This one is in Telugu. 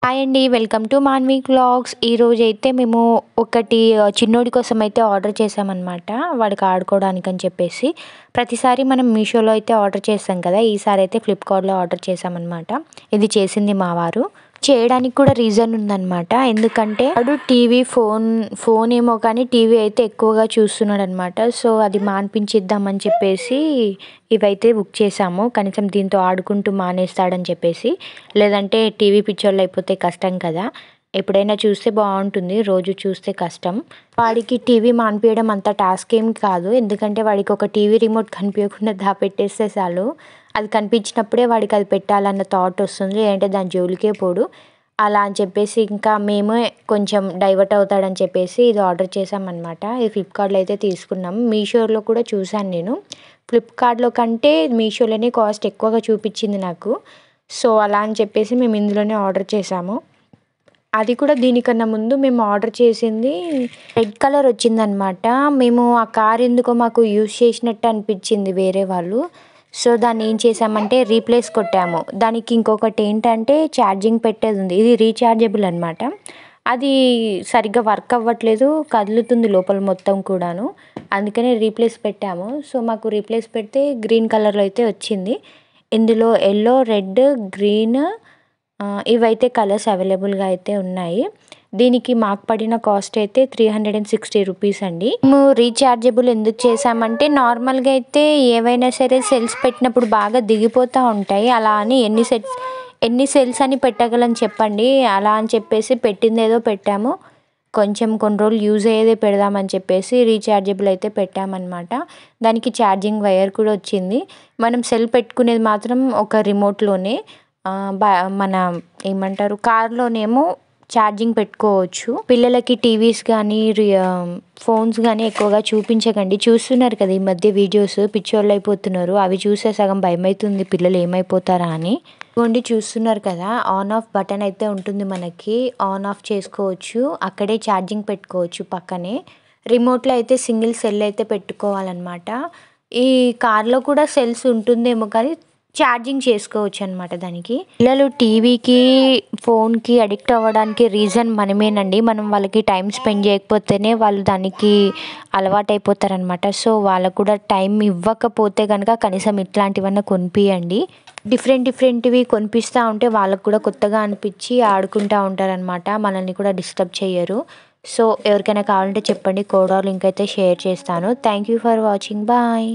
హాయ్ అండి. Welcome to Manvi vlogs. ఈరోజైతే మేము ఒకటి చిన్నోడి కోసం అయితే ఆర్డర్ చేసామన్నమాట. వాడికి ఆడుకోవడానికని చెప్పేసి. ప్రతిసారి మనం మీషోలో అయితే ఆర్డర్ చేస్తాం కదా! ఈసారి అయితే ఫ్లిప్‌కార్ట్‌లో ఆర్డర్ చేసామన్నమాట. ఇది చేసింది మా వారు. చేయడానికి కూడా రీజన్ ఉందన్నమాట. ఎందుకంటే వాడు టీవీ, ఫోన్ ఏమో కానీ టీవీ అయితే ఎక్కువగా చూస్తున్నాడన్నమాట. సో, అది మాన్పించిద్దామని చెప్పేసి ఇవైతే బుక్ చేసాము. కనీసం దీంతో ఆడుకుంటూ మానేస్తాడని చెప్పేసి. లేదంటే టీవీ పిచ్చోళ్ళు అయిపోతే కష్టం కదా! ఎప్పుడైనా చూస్తే బాగుంటుంది. రోజు చూస్తే కష్టం. వాడికి టీవీ మాన్పియడం అంత టాస్క్ ఏం కాదు. ఎందుకంటే వాడికి ఒక టీవీ రిమోట్ కనిపియకుండా దాపెట్టేస్తే చాలు. అది కనిపించినప్పుడే వాడికి అది పెట్టాలన్న థాట్ వస్తుంది. లేదంటే దాని జోలికే పోడు. అలా అని చెప్పేసి ఇంకా మేమే కొంచెం డైవర్ట్ అవుతాడని చెప్పేసి ఇది ఆర్డర్ చేసామన్నమాట. ఇది ఫ్లిప్‌కార్ట్‌లో అయితే తీసుకున్నాం. మీషోలో కూడా చూసాను నేను. ఫ్లిప్‌కార్ట్‌లో కంటే మీషోలోనే కాస్ట్ ఎక్కువగా చూపించింది నాకు. సో, అలా అని చెప్పేసి మేము ఇందులోనే ఆర్డర్ చేసాము. అది కూడా దీనికన్నా ముందు మేము ఆర్డర్ చేసింది రెడ్ కలర్ వచ్చిందనమాట. మేము ఆ కార్ ఎందుకో మాకు యూజ్ చేసినట్టు అనిపించింది వేరే వాళ్ళు. సో, దాన్ని ఏం చేసామంటే రీప్లేస్ కొట్టాము. దానికి ఇంకొకటి ఏంటంటే ఛార్జింగ్ పెట్టేది ఉంది. ఇది రీచార్జబుల్ అనమాట. అది సరిగ్గా వర్క్ అవ్వట్లేదు. కదులుతుంది లోపల మొత్తం కూడాను. అందుకనే రీప్లేస్ పెట్టాము. సో, మాకు రీప్లేస్ పెడితే గ్రీన్ కలర్‌లో అయితే వచ్చింది. ఇందులో యెల్లో, రెడ్, గ్రీన్ ఇవైతే కలర్స్ అవైలబుల్‌గా అయితే ఉన్నాయి. దీనికి మాకు పడిన కాస్ట్ అయితే 360 రూపీస్ అండి. మేము రీచార్జబుల్ ఎందుకు చేసామంటే నార్మల్‌గా అయితే ఏవైనా సరే సెల్స్ పెట్టినప్పుడు బాగా దిగిపోతూ ఉంటాయి. అలా అని ఎన్ని సెల్స్ అని పెట్టగలం చెప్పండి. అలా అని చెప్పేసి పెట్టిందేదో పెట్టాము. కొంచెం కొన్ని రోజులు యూజ్ అయ్యేదే పెడదామని చెప్పేసి రీచార్జబుల్ అయితే పెట్టామన్నమాట. దానికి ఛార్జింగ్ వైర్ కూడా వచ్చింది. మనం సెల్ పెట్టుకునేది మాత్రం ఒక రిమోట్‌లోనే. బ మన ఏమంటారు కార్‌లోనేమో ఛార్జింగ్ పెట్టుకోవచ్చు. పిల్లలకి టీవీస్ కానీ, ఫోన్స్ కానీ ఎక్కువగా చూపించకండి. చూస్తున్నారు కదా ఈ మధ్య వీడియోస్ పిచ్చోళ్ళైపోతున్నారు. అవి చూసే సగం భయమైతుంది పిల్లలు ఏమైపోతారా అని. ఇదిగోండి చూస్తున్నారు కదా! ఆన్ ఆఫ్ బటన్ అయితే ఉంటుంది మనకి. ఆన్ ఆఫ్ చేసుకోవచ్చు. అక్కడే ఛార్జింగ్ పెట్టుకోవచ్చు పక్కనే. రిమోట్‌లో అయితే సింగిల్ సెల్ అయితే పెట్టుకోవాలన్నమాట. ఈ కార్‌లో కూడా సెల్స్ ఉంటుందేమో కానీ ఛార్జింగ్ చేసుకోవచ్చనమాట దానికి. పిల్లలు టీవీకి, ఫోన్‌కి అడిక్ట్ అవ్వడానికి రీజన్ మనమేనండి. మనం వాళ్ళకి టైం స్పెండ్ చేయకపోతేనే వాళ్ళు దానికి అలవాటైపోతారనమాట. సో, వాళ్ళకు కూడా టైం ఇవ్వకపోతే గనక కనీసం ఇట్లాంటివన్నా కొనిపియండి. డిఫరెంట్‌వి కొనిపిస్తూ ఉంటే వాళ్ళకు కూడా కొత్తగా అనిపించి ఆడుకుంటూ ఉంటారనమాట. మనల్ని కూడా డిస్టర్బ్ చెయ్యరు. సో, ఎవరికైనా కావాలంటే చెప్పండి. కోడ్ ఆర్ లింక్ అయితే షేర్ చేస్తాను. Thank you for watching. Bye.